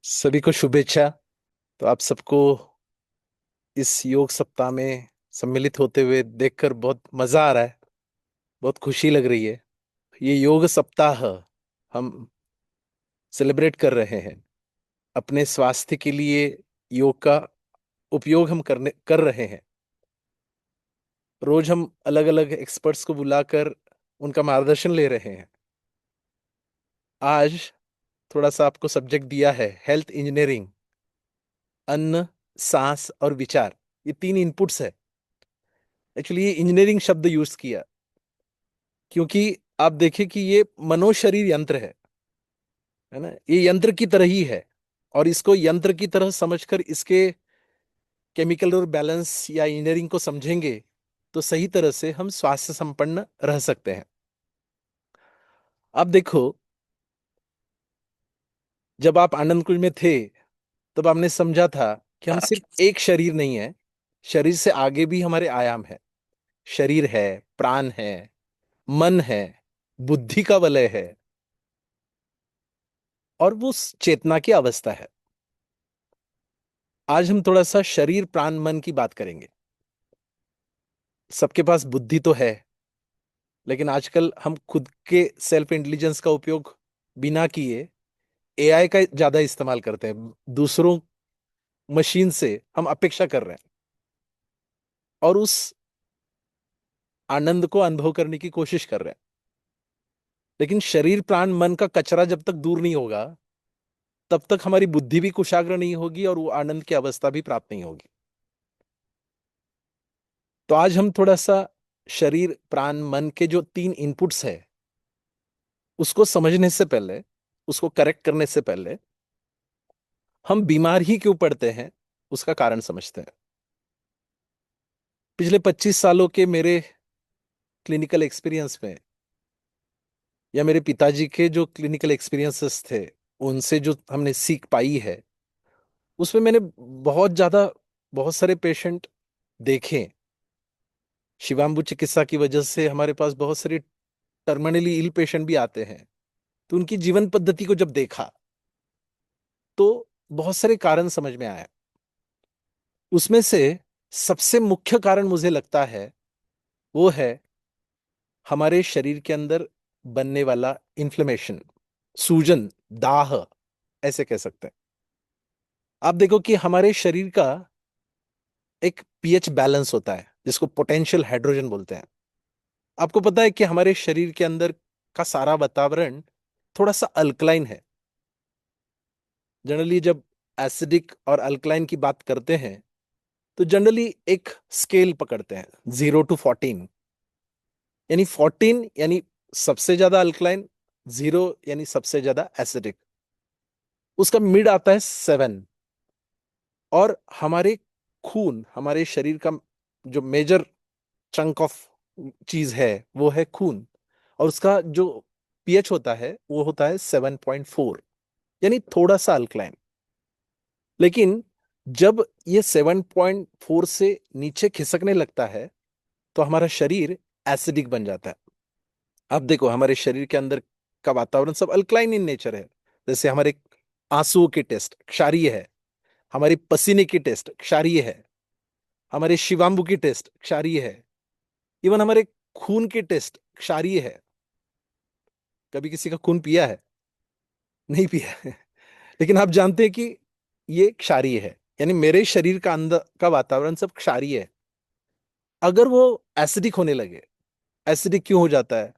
सभी को शुभेच्छा। तो आप सबको इस योग सप्ताह में सम्मिलित होते हुए देखकर बहुत मजा आ रहा है, बहुत खुशी लग रही है। ये योग सप्ताह हम सेलिब्रेट कर रहे हैं। अपने स्वास्थ्य के लिए योग का उपयोग हम कर रहे हैं। रोज हम अलग अलग एक्सपर्ट्स को बुलाकर उनका मार्गदर्शन ले रहे हैं। आज थोड़ा सा आपको सब्जेक्ट दिया है हेल्थ इंजीनियरिंग। अन्न, सांस और विचार, ये तीन इनपुट्स है। एक्चुअली ये इंजीनियरिंग शब्द यूज किया क्योंकि आप देखें कि ये मनोशरीर यंत्र है ना, ये यंत्र की तरह ही है। और इसको यंत्र की तरह समझकर इसके केमिकल और बैलेंस या इंजीनियरिंग को समझेंगे तो सही तरह से हम स्वास्थ्य संपन्न रह सकते हैं। आप देखो, जब आप आनंद कुंज में थे तब हमने समझा था कि हम सिर्फ एक शरीर नहीं है, शरीर से आगे भी हमारे आयाम है। शरीर है, प्राण है, मन है, बुद्धि का वलय है और वो चेतना की अवस्था है। आज हम थोड़ा सा शरीर प्राण मन की बात करेंगे। सबके पास बुद्धि तो है, लेकिन आजकल हम खुद के सेल्फ इंटेलिजेंस का उपयोग बिना किए एआई का ज्यादा इस्तेमाल करते हैं। दूसरों मशीन से हम अपेक्षा कर रहे हैं और उस आनंद को अनुभव करने की कोशिश कर रहे हैं। लेकिन शरीर प्राण मन का कचरा जब तक दूर नहीं होगा तब तक हमारी बुद्धि भी कुशाग्र नहीं होगी और वो आनंद की अवस्था भी प्राप्त नहीं होगी। तो आज हम थोड़ा सा शरीर प्राण मन के जो तीन इनपुट्स है उसको समझने से पहले, उसको करेक्ट करने से पहले हम बीमार ही क्यों पड़ते हैं उसका कारण समझते हैं। पिछले 25 सालों के मेरे क्लिनिकल एक्सपीरियंस में या मेरे पिताजी के जो क्लिनिकल एक्सपीरियंसेस थे उनसे जो हमने सीख पाई है, उसमें मैंने बहुत सारे पेशेंट देखे। शिवाम्बु चिकित्सा की वजह से हमारे पास बहुत सारे टर्मिनली इल पेशेंट भी आते हैं। तो उनकी जीवन पद्धति को जब देखा तो बहुत सारे कारण समझ में आए। उसमें से सबसे मुख्य कारण मुझे लगता है वो है हमारे शरीर के अंदर बनने वाला इन्फ्लेमेशन, सूजन, दाह, ऐसे कह सकते हैं। आप देखो कि हमारे शरीर का एक पीएच बैलेंस होता है जिसको पोटेंशियल हाइड्रोजन बोलते हैं। आपको पता है कि हमारे शरीर के अंदर का सारा वातावरण थोड़ा सा अल्कलाइन है। जनरली जब एसिडिक और अल्कलाइन की बात करते हैं तो जनरली एक स्केल पकड़ते हैं 0 to 14। यानी 14 यानी सबसे ज्यादा अल्कलाइन, 0 यानी सबसे ज्यादा एसिडिक, उसका मिड आता है 7। और हमारे खून, हमारे शरीर का जो मेजर चंक ऑफ चीज है वो है खून। और उसका जो पीएच होता है वो होता है 7.4, यानी थोड़ा सा अल्कलाइन। लेकिन जब ये 7.4 से नीचे खिसकने लगता है तो हमारा शरीर एसिडिक बन जाता है। अब देखो, हमारे शरीर के अंदर का वातावरण सब अल्कलाइन इन नेचर है। जैसे हमारे आंसुओं की टेस्ट क्षारीय है, हमारी पसीने की टेस्ट क्षारीय है, हमारे शिवाम्बु की टेस्ट क्षारीय है, इवन हमारे खून की टेस्ट क्षारीय है। कभी किसी का खून पिया है? नहीं पिया है। लेकिन आप जानते हैं कि ये क्षारीय है, यानी मेरे शरीर का अंदर का वातावरण सब क्षारीय है। अगर वो एसिडिक होने लगे, एसिडिक क्यों हो जाता है?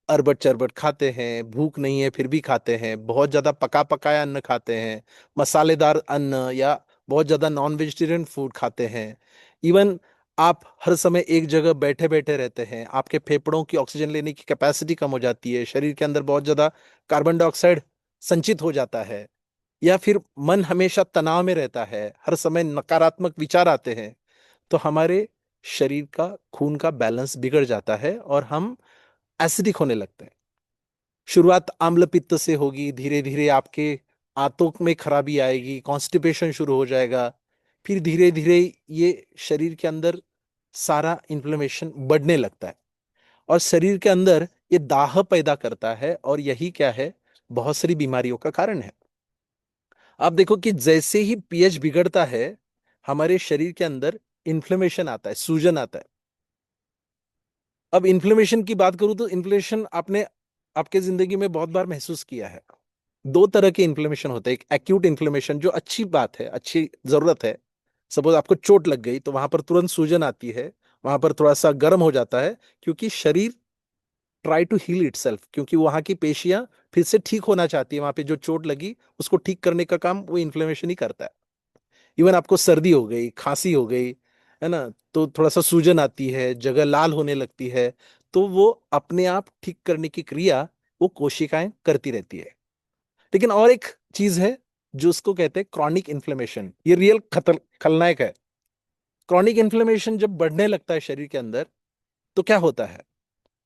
अरबट चरबट खाते हैं, भूख नहीं है फिर भी खाते हैं, बहुत ज्यादा पका पकाया अन्न खाते हैं, मसालेदार अन्न या बहुत ज्यादा नॉन वेजिटेरियन फूड खाते हैं। इवन आप हर समय एक जगह बैठे बैठे रहते हैं, आपके फेफड़ों की ऑक्सीजन लेने की कैपेसिटी कम हो जाती है, शरीर के अंदर बहुत ज्यादा कार्बन डाइऑक्साइड संचित हो जाता है, या फिर मन हमेशा तनाव में रहता है, हर समय नकारात्मक विचार आते हैं, तो हमारे शरीर का खून का बैलेंस बिगड़ जाता है और हम एसिडिक होने लगते हैं। शुरुआत आम्ल पित्त से होगी, धीरे धीरे आपके आंतों में खराबी आएगी, कॉन्स्टिपेशन शुरू हो जाएगा। फिर धीरे धीरे ये शरीर के अंदर सारा इन्फ्लेमेशन बढ़ने लगता है और शरीर के अंदर ये दाह पैदा करता है और यही क्या है, बहुत सारी बीमारियों का कारण है। आप देखो कि जैसे ही पीएच बिगड़ता है, हमारे शरीर के अंदर इन्फ्लेमेशन आता है, सूजन आता है। अब इन्फ्लेमेशन की बात करूं तो इन्फ्लेमेशन आपने आपके जिंदगी में बहुत बार महसूस किया है। दो तरह के इन्फ्लेमेशन होते हैं। एक एक्यूट इन्फ्लेमेशन, जो अच्छी बात है, अच्छी जरूरत है। सपोज आपको चोट लग गई तो वहां पर तुरंत सूजन आती है, वहां पर थोड़ा सा गर्म हो जाता है, क्योंकि शरीर ट्राई टू हील इटसेल्फ, क्योंकि वहां की पेशियां फिर से ठीक होना चाहती है। वहां पे जो चोट लगी उसको ठीक करने का काम वो इन्फ्लेमेशन ही करता है। इवन आपको सर्दी हो गई, खांसी हो गई, है ना, तो थोड़ा सा सूजन आती है, जगह लाल होने लगती है, तो वो अपने आप ठीक करने की क्रिया वो कोशिकाएं करती रहती है। लेकिन और एक चीज है जो उसको कहते हैं क्रॉनिक इन्फ्लेमेशन। ये रियल खतर खलनायक है। क्रॉनिक इन्फ्लेमेशन जब बढ़ने लगता है शरीर के अंदर, तो क्या होता है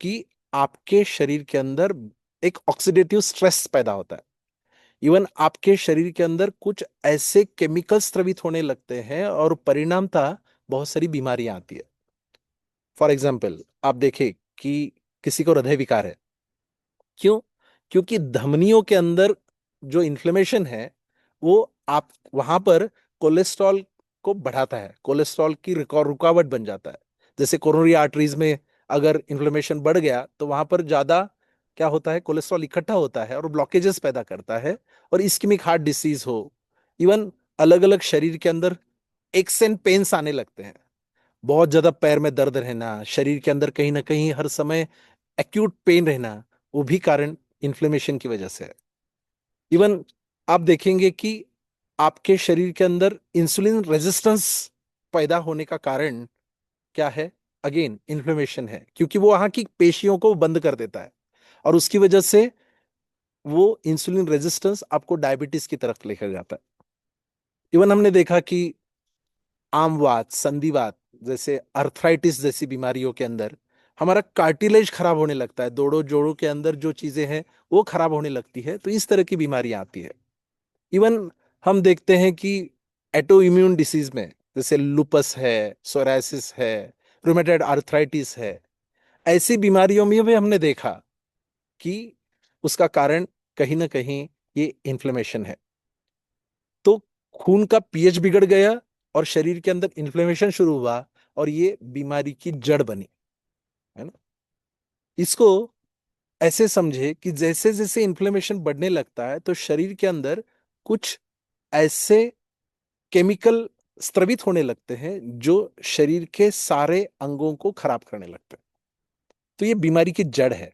कि आपके शरीर के अंदर एक ऑक्सीडेटिव स्ट्रेस पैदा होता है। इवन आपके शरीर के अंदर कुछ ऐसे केमिकल स्रावित होने लगते हैं और परिणामतः बहुत सारी बीमारियां आती है। फॉर एग्जाम्पल, आप देखें कि किसी को हृदय विकार है। क्यों? क्योंकि धमनियों के अंदर जो इन्फ्लेमेशन है, वो आप वहां पर कोलेस्ट्रॉल को बढ़ाता है, कोलेस्ट्रॉल की रुकावट बन जाता है। जैसे कोरोनरी आर्टरीज में अगर इन्फ्लेमेशन बढ़ गया तो वहां पर ज्यादा क्या होता है, कोलेस्ट्रॉल इकट्ठा होता है और ब्लॉकेजेस पैदा करता है, और इस्केमिक हार्ट डिसीज हो, इवन अलग अलग शरीर के अंदर एक्स एंड पेन्स आने लगते हैं। बहुत ज्यादा पैर में दर्द रहना, शरीर के अंदर कहीं ना कहीं हर समय एक्यूट पेन रहना, वो भी कारण इन्फ्लेमेशन की वजह से है। इवन आप देखेंगे कि आपके शरीर के अंदर इंसुलिन रेजिस्टेंस पैदा होने का कारण क्या है? अगेन इन्फ्लेमेशन है, क्योंकि वो वहां की पेशियों को बंद कर देता है, और उसकी वजह से वो इंसुलिन रेजिस्टेंस आपको डायबिटीज की तरफ लेकर जाता है। इवन हमने देखा कि आमवात, संधिवात जैसे अर्थराइटिस जैसी बीमारियों के अंदर हमारा कार्टिलेज खराब होने लगता है, दोनों जोड़ों के अंदर जो चीजें हैं वो खराब होने लगती है, तो इस तरह की बीमारियां आती है। इवन हम देखते हैं कि एटो इम्यून डिसीज में जैसे लुपस है, सोरायसिस है, रूमेटॉइड आर्थराइटिस है, ऐसी बीमारियों में भी हमने देखा कि उसका कारण कहीं ना कहीं ये इन्फ्लेमेशन है। तो खून का पीएच बिगड़ गया और शरीर के अंदर इन्फ्लेमेशन शुरू हुआ, और ये बीमारी की जड़ बनी, है ना। इसको ऐसे समझे कि जैसे जैसे इन्फ्लेमेशन बढ़ने लगता है तो शरीर के अंदर कुछ ऐसे केमिकल स्त्रवित होने लगते हैं जो शरीर के सारे अंगों को खराब करने लगते हैं। तो ये बीमारी की जड़ है।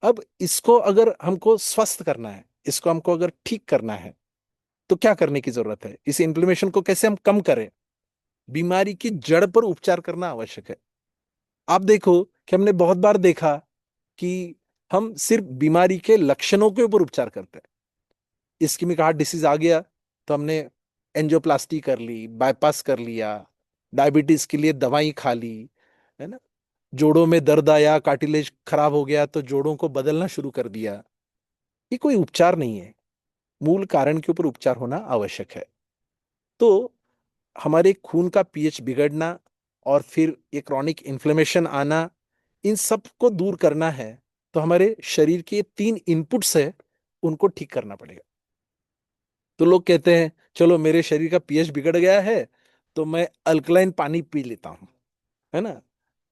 अब इसको अगर हमको स्वस्थ करना है, इसको हमको अगर ठीक करना है, तो क्या करने की जरूरत है? इस इन्फ्लेमेशन को कैसे हम कम करें? बीमारी की जड़ पर उपचार करना आवश्यक है। आप देखो कि हमने बहुत बार देखा कि हम सिर्फ बीमारी के लक्षणों के ऊपर उपचार करते हैं। इस्केमिक हार्ट डिसीज आ गया तो हमने एंजियोप्लास्टी कर ली, बाईपास कर लिया, डायबिटीज के लिए दवाई खा ली, है ना। जोड़ों में दर्द आया, कार्टिलेज खराब हो गया तो जोड़ों को बदलना शुरू कर दिया। ये कोई उपचार नहीं है। मूल कारण के ऊपर उपचार होना आवश्यक है। तो हमारे खून का पीएच बिगड़ना और फिर ये क्रॉनिक इन्फ्लेमेशन आना, इन सब को दूर करना है तो हमारे शरीर के 3 इनपुट्स है, उनको ठीक करना पड़ेगा। तो लोग कहते हैं चलो मेरे शरीर का पीएच बिगड़ गया है तो मैं अल्कलाइन पानी पी लेता हूँ, है ना।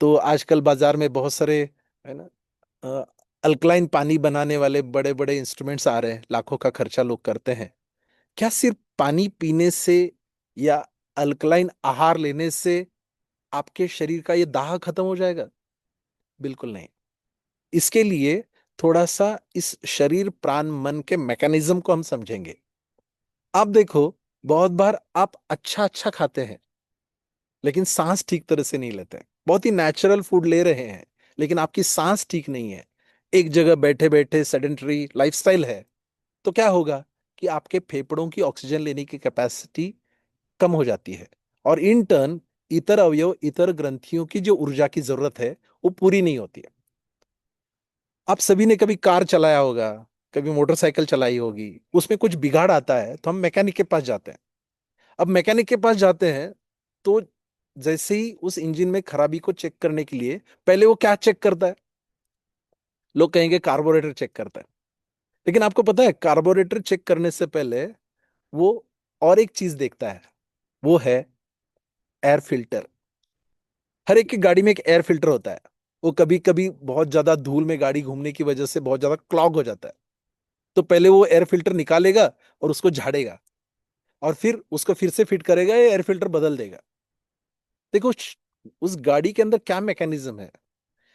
तो आजकल बाजार में बहुत सारे, है ना, अल्कलाइन पानी बनाने वाले बड़े बड़े इंस्ट्रूमेंट्स आ रहे हैं, लाखों का खर्चा लोग करते हैं। क्या सिर्फ पानी पीने से या अल्कलाइन आहार लेने से आपके शरीर का ये दाह खत्म हो जाएगा? बिल्कुल नहीं। इसके लिए थोड़ा सा इस शरीर प्राण मन के मैकेनिज्म को हम समझेंगे। आप देखो, बहुत बार आप अच्छा अच्छा खाते हैं लेकिन सांस ठीक तरह से नहीं लेते हैं। बहुत ही नेचुरल फूड ले रहे हैं लेकिन आपकी सांस ठीक नहीं है, एक जगह बैठे बैठे सेडेंटरी लाइफस्टाइल है, तो क्या होगा कि आपके फेफड़ों की ऑक्सीजन लेने की कैपेसिटी कम हो जाती है, और इन टर्न इतर अवयव, इतर ग्रंथियों की जो ऊर्जा की जरूरत है वो पूरी नहीं होती है। आप सभी ने कभी कार चलाया होगा, कभी मोटरसाइकिल चलाई होगी, उसमें कुछ बिगाड़ आता है तो हम मैकेनिक के पास जाते हैं। अब मैकेनिक के पास जाते हैं तो जैसे ही उस इंजन में खराबी को चेक करने के लिए पहले वो क्या चेक करता है? लोग कहेंगे कार्बोरेटर चेक करता है। लेकिन आपको पता है कार्बोरेटर चेक करने से पहले वो और एक चीज देखता है, वो है एयर फिल्टर। हर एक की गाड़ी में एक एयर फिल्टर होता है। वो कभी कभी बहुत ज्यादा धूल में गाड़ी घूमने की वजह से बहुत ज्यादा क्लॉग हो जाता है, तो पहले वो एयर फिल्टर निकालेगा और उसको झाड़ेगा, और फिर उसको फिर से फिट करेगा या एयर फिल्टर बदल देगा। देखो उस गाड़ी के अंदर क्या मैकेनिज्म है,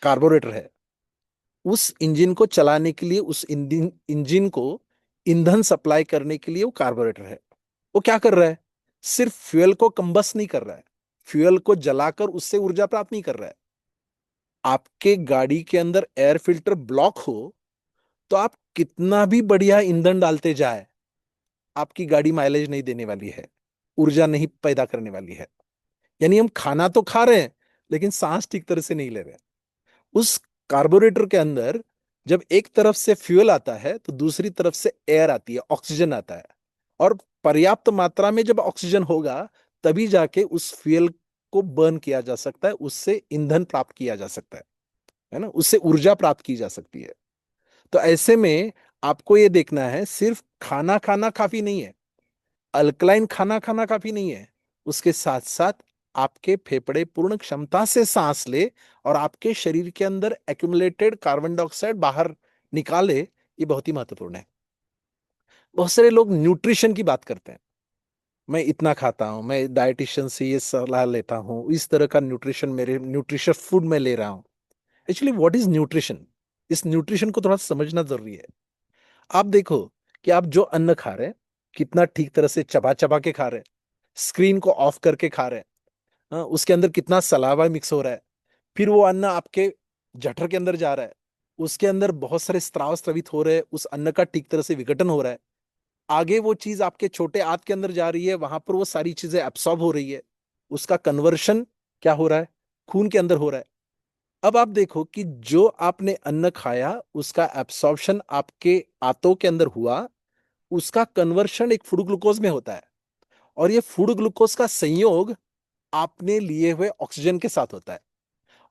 कार्बोरेटर है। उस इंजन को चलाने के लिए, उस इंजन इंजन को ईंधन सप्लाई करने के लिए वो कार्बोरेटर है। वो क्या कर रहा है, सिर्फ फ्यूल को कंबस नहीं कर रहा है, फ्यूल को जलाकर उससे ऊर्जा प्राप्त नहीं कर रहा है। आपके गाड़ी के अंदर एयर फिल्टर ब्लॉक हो तो आप कितना भी बढ़िया ईंधन डालते जाए, आपकी गाड़ी माइलेज नहीं देने वाली है, ऊर्जा नहीं पैदा करने वाली है। यानी हम खाना तो खा रहे हैं लेकिन सांस ठीक तरह से नहीं ले रहे हैं। उस कार्बोरेटर के अंदर जब एक तरफ से फ्यूल आता है तो दूसरी तरफ से एयर आती है, ऑक्सीजन आता है। और पर्याप्त मात्रा में जब ऑक्सीजन होगा तभी जाके उस फ्यूल को बर्न किया जा सकता है, उससे ईंधन प्राप्त किया जा सकता है ना, उससे ऊर्जा प्राप्त की जा सकती है। तो ऐसे में आपको ये देखना है, सिर्फ खाना खाना काफी नहीं है, अल्कलाइन खाना खाना काफी नहीं है, उसके साथ साथ आपके फेफड़े पूर्ण क्षमता से सांस ले और आपके शरीर के अंदर एक्यूमुलेटेड कार्बन डाइऑक्साइड बाहर निकाले। ये बहुत ही महत्वपूर्ण है। बहुत सारे लोग न्यूट्रिशन की बात करते हैं, मैं इतना खाता हूं, मैं डाइटिशियन से ये सलाह लेता हूं, इस तरह का न्यूट्रिशन, मेरे न्यूट्रिशन फूड में ले रहा हूं। एक्चुअली व्हाट इज न्यूट्रिशन, इस न्यूट्रिशन को थोड़ा समझना जरूरी है। आप देखो कि आप जो अन्न खा रहे हैं कितना ठीक तरह से चबा चबा के खा रहे हैं, स्क्रीन को ऑफ करके खा रहे हैं। उसके अंदर कितना सलावा मिक्स हो रहा है, फिर वो अन्न आपके जठर के अंदर जा रहा है, उसके अंदर बहुत सारे स्त्राव स्रवित हो रहे हैं, उस अन्न का ठीक तरह से विघटन हो रहा है। आगे वो चीज आपके छोटे आंत के अंदर जा रही है, वहां पर वो सारी चीजें एब्सॉर्ब हो रही है, उसका कन्वर्शन क्या हो रहा है, खून के अंदर हो रहा है। अब आप देखो कि जो आपने अन्न खाया उसका एब्सॉर्प्शन आपके आंतों के अंदर हुआ, उसका कन्वर्शन एक फूड ग्लूकोज में होता है, और ये फूड ग्लूकोज का संयोग आपने लिए हुए ऑक्सीजन के साथ होता है।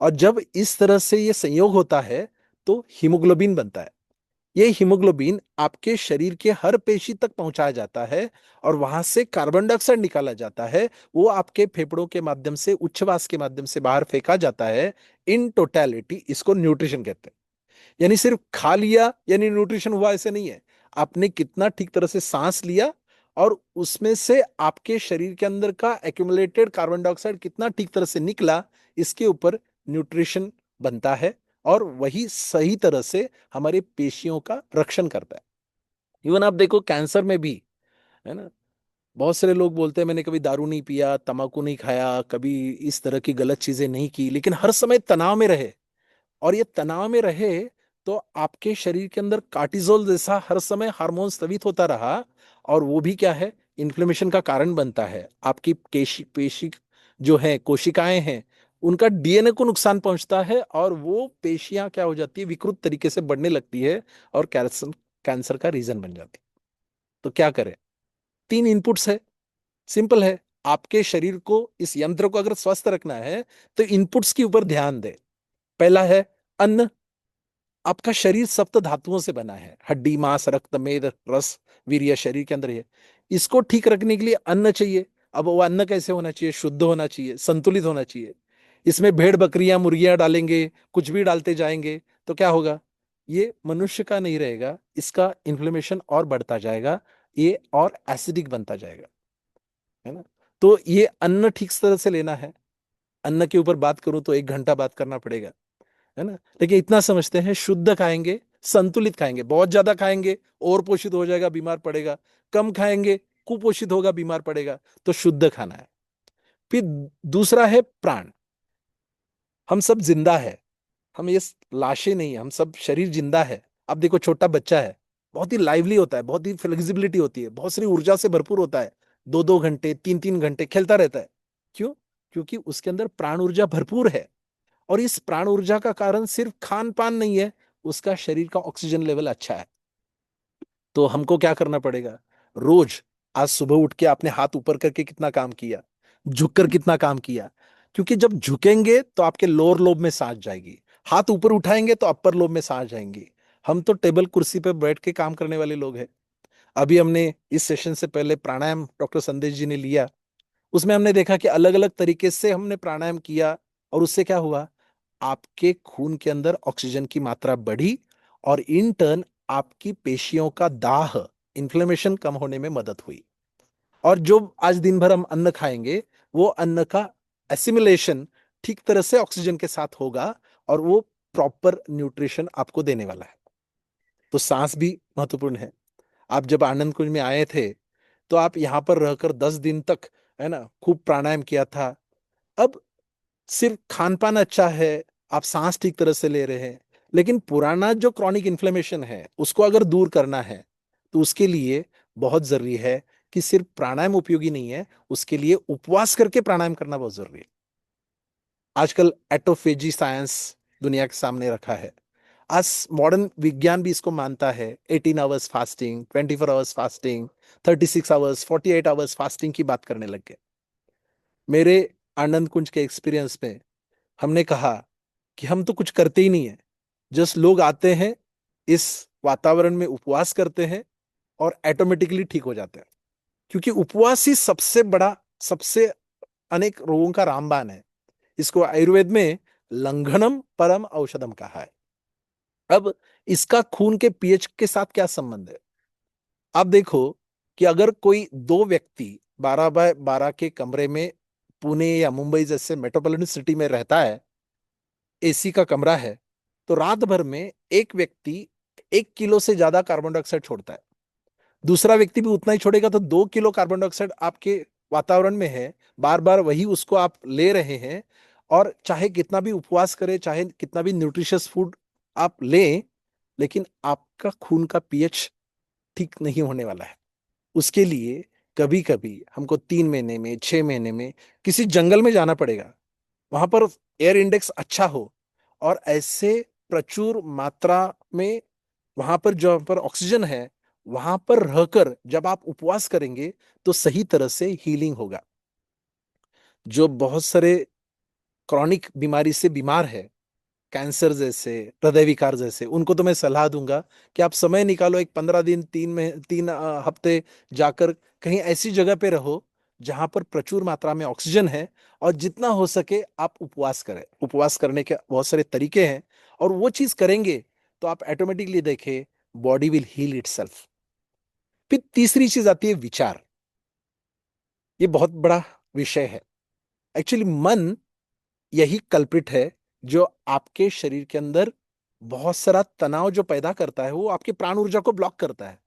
और जब इस तरह से ये संयोग होता है तो हीमोग्लोबिन बनता है। ये हीमोग्लोबिन आपके शरीर के हर पेशी तक पहुंचाया जाता है, और वहां से कार्बन डाइऑक्साइड निकाला जाता है, वो आपके फेफड़ों के माध्यम से, उच्छ्वास के माध्यम से बाहर फेंका जाता है। इन टोटलिटी इसको न्यूट्रिशन कहते हैं। यानी सिर्फ खा लिया यानी न्यूट्रिशन हुआ, ऐसे नहीं है। आपने कितना ठीक तरह से सांस लिया और उसमें से आपके शरीर के अंदर का एक्यूमुलेटेड कार्बन डाइऑक्साइड कितना ठीक तरह से निकला, इसके ऊपर न्यूट्रिशन बनता है। और वही सही तरह से हमारे पेशियों का रक्षण करता है। इवन आप देखो कैंसर में भी, है ना, बहुत सारे लोग बोलते हैं मैंने कभी दारू नहीं पिया, तंबाकू नहीं खाया, कभी इस तरह की गलत चीजें नहीं की, लेकिन हर समय तनाव में रहे। और ये तनाव में रहे तो आपके शरीर के अंदर कार्टिसोल जैसा हर समय हार्मोन स्रावित होता रहा, और वो भी क्या है, इन्फ्लेमेशन का कारण बनता है। आपकी पेशी पेशी जो है, कोशिकाएं हैं, उनका डीएनए को नुकसान पहुंचता है, और वो पेशियां क्या हो जाती है, विकृत तरीके से बढ़ने लगती है, और कैंसर कैंसर का रीजन बन जाती है। तो क्या करें, तीन इनपुट्स है, सिंपल है। आपके शरीर को, इस यंत्र को अगर स्वस्थ रखना है तो इनपुट्स के ऊपर ध्यान दे। पहला है अन्न। आपका शरीर सप्त धातुओं से बना है, हड्डी, मांस, रक्त, मेद, रस, वीर्य, शरीर के अंदर है। इसको ठीक रखने के लिए अन्न चाहिए। अब वो अन्न कैसे होना चाहिए, शुद्ध होना चाहिए, संतुलित होना चाहिए। इसमें भेड़ बकरियां मुर्गियां डालेंगे, कुछ भी डालते जाएंगे तो क्या होगा, ये मनुष्य का नहीं रहेगा, इसका इन्फ्लेमेशन और बढ़ता जाएगा, ये और एसिडिक बनता जाएगा, है ना। तो ये अन्न ठीक तरह से लेना है। अन्न के ऊपर बात करूं तो 1 घंटा बात करना पड़ेगा, है ना। लेकिन इतना समझते हैं, शुद्ध खाएंगे, संतुलित खाएंगे। बहुत ज्यादा खाएंगे और पोषित हो जाएगा, बीमार पड़ेगा। कम खाएंगे, कुपोषित होगा, बीमार पड़ेगा। तो शुद्ध खाना है। फिर दूसरा है प्राण। हम सब जिंदा है, हम ये लाशें नहीं है, हम सब शरीर जिंदा है। अब देखो छोटा बच्चा है, बहुत ही लाइवली होता है, बहुत ही फ्लेक्सिबिलिटी होती है, बहुत सारी ऊर्जा से भरपूर होता है, 2-2 घंटे, 3-3 घंटे खेलता रहता है। क्यों? क्योंकि उसके अंदर प्राण ऊर्जा भरपूर है। और इस प्राण ऊर्जा का कारण सिर्फ खान पान नहीं है, उसका शरीर का ऑक्सीजन लेवल अच्छा है। तो हमको क्या करना पड़ेगा, रोज, आज सुबह उठ के आपने हाथ ऊपर करके कितना काम किया, झुककर कितना काम किया। क्योंकि जब झुकेंगे तो आपके लोअर लोब में सांस जाएगी, हाथ ऊपर उठाएंगे तो अपर लोब में सांस जाएंगी। हम तो टेबल कुर्सी पे बैठ के काम करने वाले लोग हैं। अभी हमने इस सेशन से पहले प्राणायाम डॉक्टर संदेश जी ने लिया, उसमें हमने देखा कि अलग अलग तरीके से हमने प्राणायाम किया, और उससे क्या हुआ, आपके खून के अंदर ऑक्सीजन की मात्रा बढ़ी, और इन टर्न आपकी पेशियों का दाह, इन्फ्लेमेशन कम होने में मदद हुई। और जो आज दिन भर हम अन्न खाएंगे, वो अन्न का एसिमिलेशन ठीक तरह से ऑक्सीजन के साथ होगा, और वो प्रॉपर न्यूट्रिशन आपको देने वाला है। तो सांस भी महत्वपूर्ण है। आप जब आनंद कुंज में आए थे, तो आप यहां पर रहकर 10 दिन तक, है ना, खूब प्राणायाम किया था। अब सिर्फ खान पान अच्छा है, आप सांस ठीक तरह से ले रहे हैं, लेकिन पुराना जो क्रॉनिक इन्फ्लेमेशन है उसको अगर दूर करना है, तो उसके लिए बहुत जरूरी है कि सिर्फ प्राणायाम उपयोगी नहीं है, उसके लिए उपवास करके प्राणायाम करना बहुत जरूरी है। आजकल एटोफेजी साइंस दुनिया के सामने रखा है। आज मॉडर्न विज्ञान भी इसको मानता है। 18 hours fasting, 24 hours fasting, 36 hours, 48 hours fasting की बात करने लग गए। मेरे आनंद कुंज के एक्सपीरियंस में हमने कहा कि हम तो कुछ करते ही नहीं है, जस्ट लोग आते हैं, इस वातावरण में उपवास करते हैं, और ऑटोमेटिकली ठीक हो जाते हैं। क्योंकि उपवास ही सबसे बड़ा, सबसे अनेक रोगों का रामबाण है। इसको आयुर्वेद में लंघनम परम औषधम कहा है। अब इसका खून के पीएच के साथ क्या संबंध है? आप देखो कि अगर कोई दो व्यक्ति 12 बाय 12 के कमरे में पुणे या मुंबई जैसे मेट्रोपॉलिटन सिटी में रहता है, एसी का कमरा है, तो रात भर में एक व्यक्ति 1 किलो से ज्यादा कार्बन डाइऑक्साइड छोड़ता है, दूसरा व्यक्ति भी उतना ही छोड़ेगा, तो 2 किलो कार्बन डाइऑक्साइड आपके वातावरण में है। बार बार वही उसको आप ले रहे हैं, और चाहे कितना भी उपवास करें, चाहे कितना भी न्यूट्रिशियस फूड आप लें, लेकिन आपका खून का पीएच ठीक नहीं होने वाला है। उसके लिए कभी कभी हमको 3 महीने में, 6 महीने में किसी जंगल में जाना पड़ेगा, वहां पर एयर इंडेक्स अच्छा हो, और ऐसे प्रचुर मात्रा में वहां पर जहां पर ऑक्सीजन है, वहां पर रहकर जब आप उपवास करेंगे, तो सही तरह से हीलिंग होगा। जो बहुत सारे क्रॉनिक बीमारी से बीमार है, कैंसर जैसे, हृदय विकार जैसे, उनको तो मैं सलाह दूंगा कि आप समय निकालो, एक 15 दिन, 3 हफ्ते जाकर कहीं ऐसी जगह पे रहो जहां पर प्रचुर मात्रा में ऑक्सीजन है, और जितना हो सके आप उपवास करें। उपवास करने के बहुत सारे तरीके हैं, और वो चीज करेंगे तो आप ऑटोमेटिकली देखें, बॉडी विल हील इटसेल्फ। फिर तीसरी चीज आती है विचार। ये बहुत बड़ा विषय है। एक्चुअली मन यही कल्प्रिट है, जो आपके शरीर के अंदर बहुत सारा तनाव जो पैदा करता है, वो आपके प्राण ऊर्जा को ब्लॉक करता है।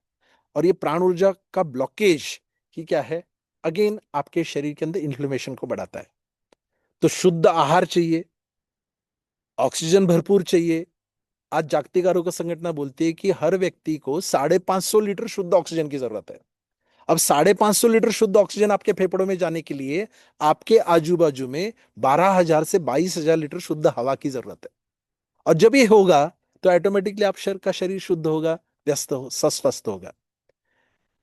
और ये प्राण ऊर्जा का ब्लॉकेज ही क्या है, अगेन आपके शरीर के अंदर इन्फ्लेमेशन को बढ़ाता है। तो शुद्ध आहार चाहिए, ऑक्सीजन भरपूर चाहिए। आज जागतिक आरोग्य संगठन बोलती है कि हर व्यक्ति को 550 लीटर शुद्ध ऑक्सीजन की जरूरत है। अब 550 लीटर शुद्ध ऑक्सीजन आपके फेफड़ों में जाने के लिए आपके आजू बाजू में 12,000 से 22,000 लीटर शुद्ध हवा की जरूरत है। और जब ये होगा, तो ऑटोमेटिकली आप शरीर शुद्ध होगा, व्यस्त हो, स्वस्थ होगा।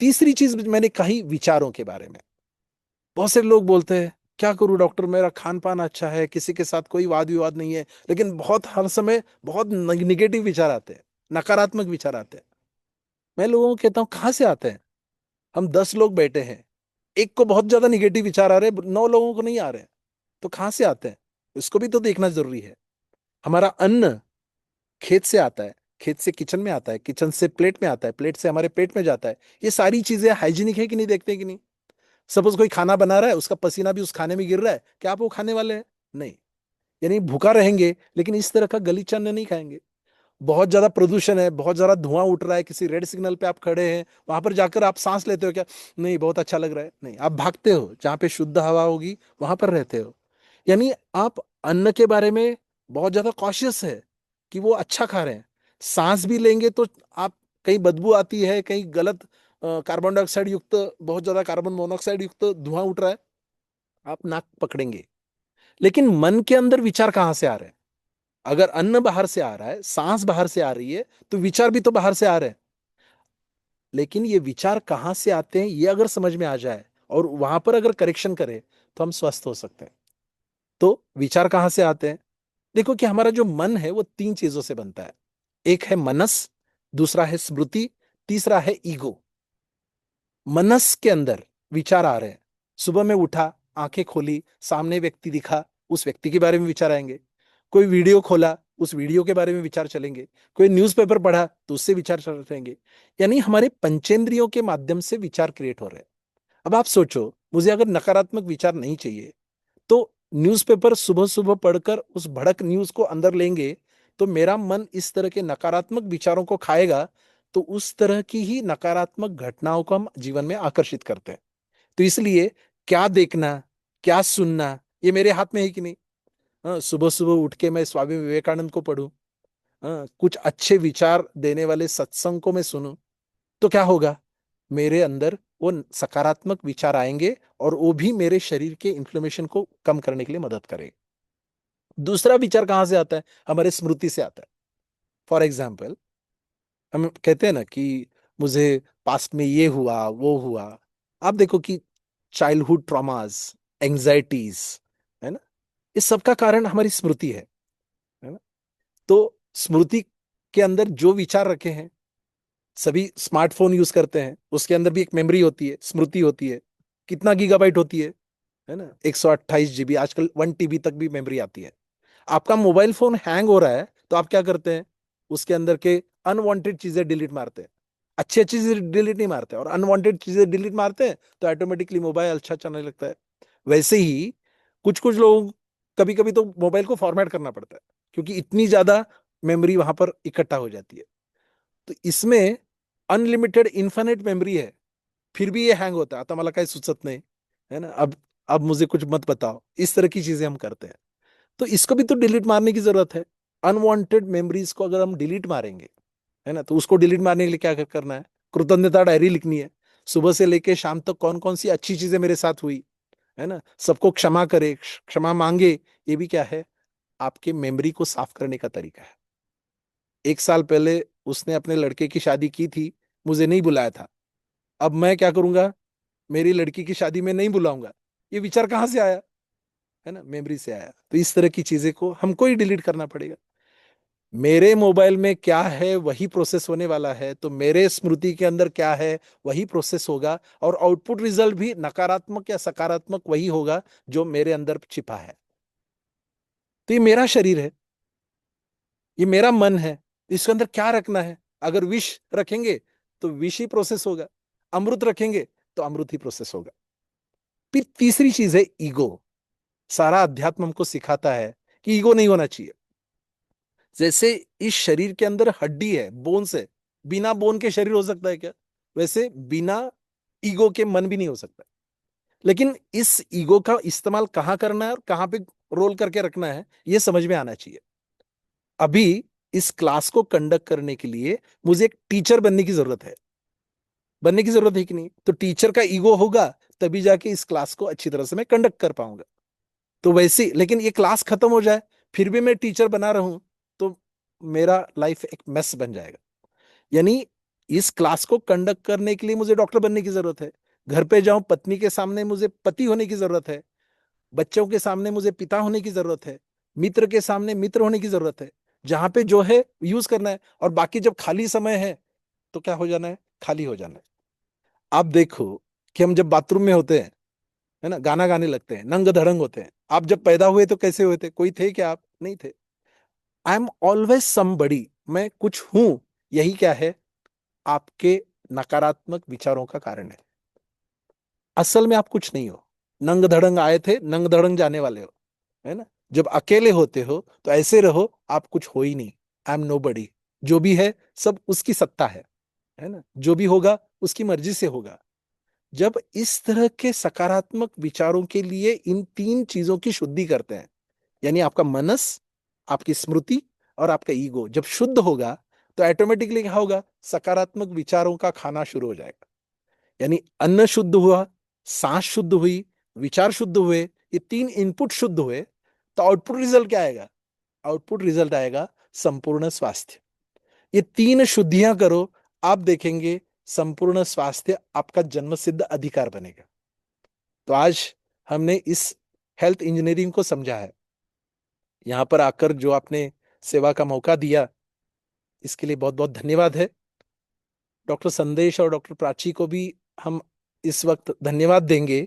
तीसरी चीज मैंने कही विचारों के बारे में। बहुत से लोग बोलते हैं, क्या करूं डॉक्टर, मेरा खान पान अच्छा है, किसी के साथ कोई वाद विवाद नहीं है, लेकिन बहुत हर समय बहुत निगेटिव विचार आते हैं, नकारात्मक विचार आते हैं। मैं लोगों को कहता हूं, कहां से आते हैं? हम 10 लोग बैठे हैं, एक को बहुत ज्यादा निगेटिव विचार आ रहे हैं, 9 लोगों को नहीं आ रहे हैं, तो कहां से आते हैं? इसको भी तो देखना जरूरी है। हमारा अन्न खेत से आता है, खेत से किचन में आता है, किचन से प्लेट में आता है, प्लेट से हमारे पेट में जाता है। ये सारी चीजें हाइजीनिक है कि नहीं, देखते हैं कि नहीं? सपोज कोई खाना बना रहा है, उसका पसीना भी उस खाने में गिर रहा है, क्या आप वो खाने वाले हैं? नहीं। यानी भूखा रहेंगे, लेकिन इस तरह का गलीचा अन्न नहीं खाएंगे। बहुत ज्यादा प्रदूषण है, बहुत ज्यादा धुआं उठ रहा है, किसी रेड सिग्नल पे आप खड़े हैं, वहां पर जाकर आप सांस लेते हो क्या? नहीं, बहुत अच्छा लग रहा है, नहीं, आप भागते हो, जहां पे शुद्ध हवा होगी वहां पर रहते हो। यानी आप अन्न के बारे में बहुत ज्यादा कॉशियस है कि वो अच्छा खा रहे हैं। सांस भी लेंगे तो आप, कहीं बदबू आती है, कहीं गलत कार्बन डाइऑक्साइड युक्त, बहुत ज्यादा कार्बन मोनोऑक्साइड युक्त धुआं उठ रहा है, आप नाक पकड़ेंगे। लेकिन मन के अंदर विचार कहां से आ रहे हैं? अगर अन्न बाहर से आ रहा है, सांस बाहर से आ रही है, तो विचार भी तो बाहर से आ रहे हैं। लेकिन ये विचार कहां से आते हैं, ये अगर समझ में आ जाए और वहां पर अगर करेक्शन करें, तो हम स्वस्थ हो सकते हैं। तो विचार कहां से आते हैं? देखो कि हमारा जो मन है वो 3 चीजों से बनता है। एक है मनस, दूसरा है स्मृति, तीसरा है ईगो। मनस के अंदर विचार आ रहे हैं। सुबह में उठा, आंखें खोली, सामने व्यक्ति दिखा, उस व्यक्ति के बारे में विचार आएंगे। कोई वीडियो खोला, उस वीडियो के बारे में विचार चलेंगे। कोई न्यूज़पेपर पढ़ा तो उससे विचार चल रहेंगे। यानी हमारे पंचेंद्रियों के माध्यम से विचार क्रिएट हो रहे हैं। अब आप सोचो, मुझे अगर नकारात्मक विचार नहीं चाहिए तो न्यूज़पेपर सुबह सुबह पढ़कर उस भड़क न्यूज़ को अंदर लेंगे तो मेरा मन इस तरह के नकारात्मक विचारों को खाएगा। तो उस तरह की ही नकारात्मक घटनाओं को हम जीवन में आकर्षित करते हैं। तो इसलिए क्या देखना, क्या सुनना, ये मेरे हाथ में है कि नहीं। हाँ, सुबह सुबह उठ के मैं स्वामी विवेकानंद को पढूं, हाँ, कुछ अच्छे विचार देने वाले सत्संग को मैं सुनूं, तो क्या होगा, मेरे अंदर वो सकारात्मक विचार आएंगे और वो भी मेरे शरीर के इन्फ्लेमेशन को कम करने के लिए मदद करेगा। दूसरा विचार कहां से आता है, हमारे स्मृति से आता है। फॉर एग्जाम्पल, हम कहते हैं ना कि मुझे पास्ट में ये हुआ वो हुआ। आप देखो कि चाइल्डहुड ट्रॉमास, एंजाइटीज, है ना, इस सब का कारण हमारी स्मृति है ना। तो स्मृति के अंदर जो विचार रखे हैं, सभी स्मार्टफोन यूज करते हैं, उसके अंदर भी एक मेमोरी होती है, स्मृति होती है। कितना गीगाबाइट होती है ना, 128 GB, आजकल 1 TB तक भी मेमोरी आती है। आपका मोबाइल फोन हैंग हो रहा है तो आप क्या करते हैं, उसके अंदर के अनवांटेड चीजें डिलीट मारते हैं। अच्छी अच्छी चीजें डिलीट नहीं मारते, और अनवांटेड चीजें डिलीट मारते हैं तो ऑटोमेटिकली मोबाइल अच्छा चलने लगता है। वैसे ही कुछ कुछ लोग, कभी कभी तो मोबाइल को फॉर्मेट करना पड़ता है, क्योंकि इतनी ज्यादा मेमोरी वहां पर इकट्ठा हो जाती है। तो इसमें अनलिमिटेड इन्फिनिट मेमोरी है, फिर भी ये हैंग होता है, आता मला काही सुचत नाही, है ना, अब मुझे कुछ मत बताओ, इस तरह की चीजें हम करते हैं। तो इसको भी तो डिलीट मारने की जरूरत है। अनवांटेड मेमोरीज को अगर हम डिलीट मारेंगे, है ना, तो उसको डिलीट मारने के लिए क्या करना है, कृतज्ञता डायरी लिखनी है। सुबह से लेके शाम तक कौन कौन सी अच्छी चीजें मेरे साथ हुई, है ना, सबको क्षमा करे, क्षमा मांगे। ये भी क्या है, आपके मेमोरी को साफ करने का तरीका है। 1 साल पहले उसने अपने लड़के की शादी की थी, मुझे नहीं बुलाया था, अब मैं क्या करूंगा, मेरी लड़की की शादी में नहीं बुलाऊंगा। ये विचार कहां से आया, है ना, मेमोरी से आया। तो इस तरह की चीजें को हमको ही डिलीट करना पड़ेगा। मेरे मोबाइल में क्या है वही प्रोसेस होने वाला है, तो मेरे स्मृति के अंदर क्या है वही प्रोसेस होगा, और आउटपुट रिजल्ट भी नकारात्मक या सकारात्मक वही होगा जो मेरे अंदर छिपा है। तो ये मेरा शरीर है, ये मेरा मन है, इसके अंदर क्या रखना है। अगर विष रखेंगे तो विष ही प्रोसेस होगा, अमृत रखेंगे तो अमृत ही प्रोसेस होगा। फिर तीसरी चीज है ईगो। सारा अध्यात्म हमको सिखाता है कि ईगो नहीं होना चाहिए। जैसे इस शरीर के अंदर हड्डी है, बोन्स है, बिना बोन के शरीर हो सकता है क्या, वैसे बिना ईगो के मन भी नहीं हो सकता। लेकिन इस ईगो का इस्तेमाल कहां करना है और कहां पे रोल करके रखना है, यह समझ में आना चाहिए। अभी इस क्लास को कंडक्ट करने के लिए मुझे एक टीचर बनने की जरूरत है, बनने की जरूरत है कि नहीं। तो टीचर का ईगो होगा तभी जाके इस क्लास को अच्छी तरह से मैं कंडक्ट कर पाऊंगा। तो वैसे, लेकिन ये क्लास खत्म हो जाए फिर भी मैं टीचर बना रहूं तो मेरा लाइफ एक मेस बन जाएगा। यानी इस क्लास को कंडक्ट करने के लिए मुझे डॉक्टर बनने की जरूरत है, घर पे जाऊं पत्नी के सामने मुझे पति होने की जरूरत है, बच्चों के सामने मुझे पिता होने की जरूरत है, मित्र के सामने मित्र होने की जरूरत है। जहां पे जो है यूज करना है, और बाकी जब खाली समय है तो क्या हो जाना है, खाली हो जाना है। आप देखो कि हम जब बाथरूम में होते हैं, है ना, गाना गाने लगते हैं, नंग धड़ंग होते हैं। आप जब पैदा हुए तो कैसे हुए थे, कोई थे क्या, आप नहीं थे। आई एम ऑलवेज समबडी, मैं कुछ हूं। यही क्या है, आपके नकारात्मक विचारों का कारण है। असल में आप कुछ नहीं हो, नंग धड़ंग आए थे, नंग धड़ंग जाने वाले हो, है ना। जब अकेले होते हो तो ऐसे रहो, आप कुछ हो ही नहीं। आई एम नो बडी, जो भी है सब उसकी सत्ता है ना, जो भी होगा उसकी मर्जी से होगा। जब इस तरह के सकारात्मक विचारों के लिए इन तीन चीजों की शुद्धि करते हैं, यानी आपका मनस, आपकी स्मृति और आपका ईगो जब शुद्ध होगा, तो ऑटोमेटिकली क्या होगा, सकारात्मक विचारों का खाना शुरू हो जाएगा। यानी अन्न शुद्ध हुआ, सांस शुद्ध हुई, विचार शुद्ध हुए, ये तीन इनपुट शुद्ध हुए, तो आउटपुट रिजल्ट क्या आएगा, आउटपुट रिजल्ट आएगा संपूर्ण स्वास्थ्य। ये तीन शुद्धियां करो, आप देखेंगे संपूर्ण स्वास्थ्य आपका जन्मसिद्ध अधिकार बनेगा। तो आज हमने इस हेल्थ इंजीनियरिंग को समझा है। यहां पर आकर जो आपने सेवा का मौका दिया, इसके लिए बहुत बहुत धन्यवाद है। डॉक्टर संदेश और डॉक्टर प्राची को भी हम इस वक्त धन्यवाद देंगे,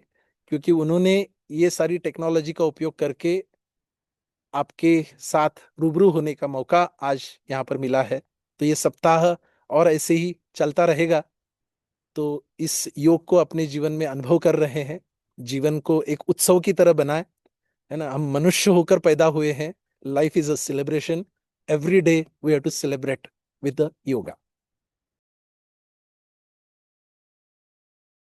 क्योंकि उन्होंने ये सारी टेक्नोलॉजी का उपयोग करके आपके साथ रूबरू होने का मौका आज यहाँ पर मिला है। तो ये सप्ताह और ऐसे ही चलता रहेगा। तो इस योग को अपने जीवन में अनुभव कर रहे हैं, जीवन को एक उत्सव की तरह बनाए, है ना। हम मनुष्य होकर पैदा हुए हैं, life is a celebration, every day we have to celebrate with the yoga.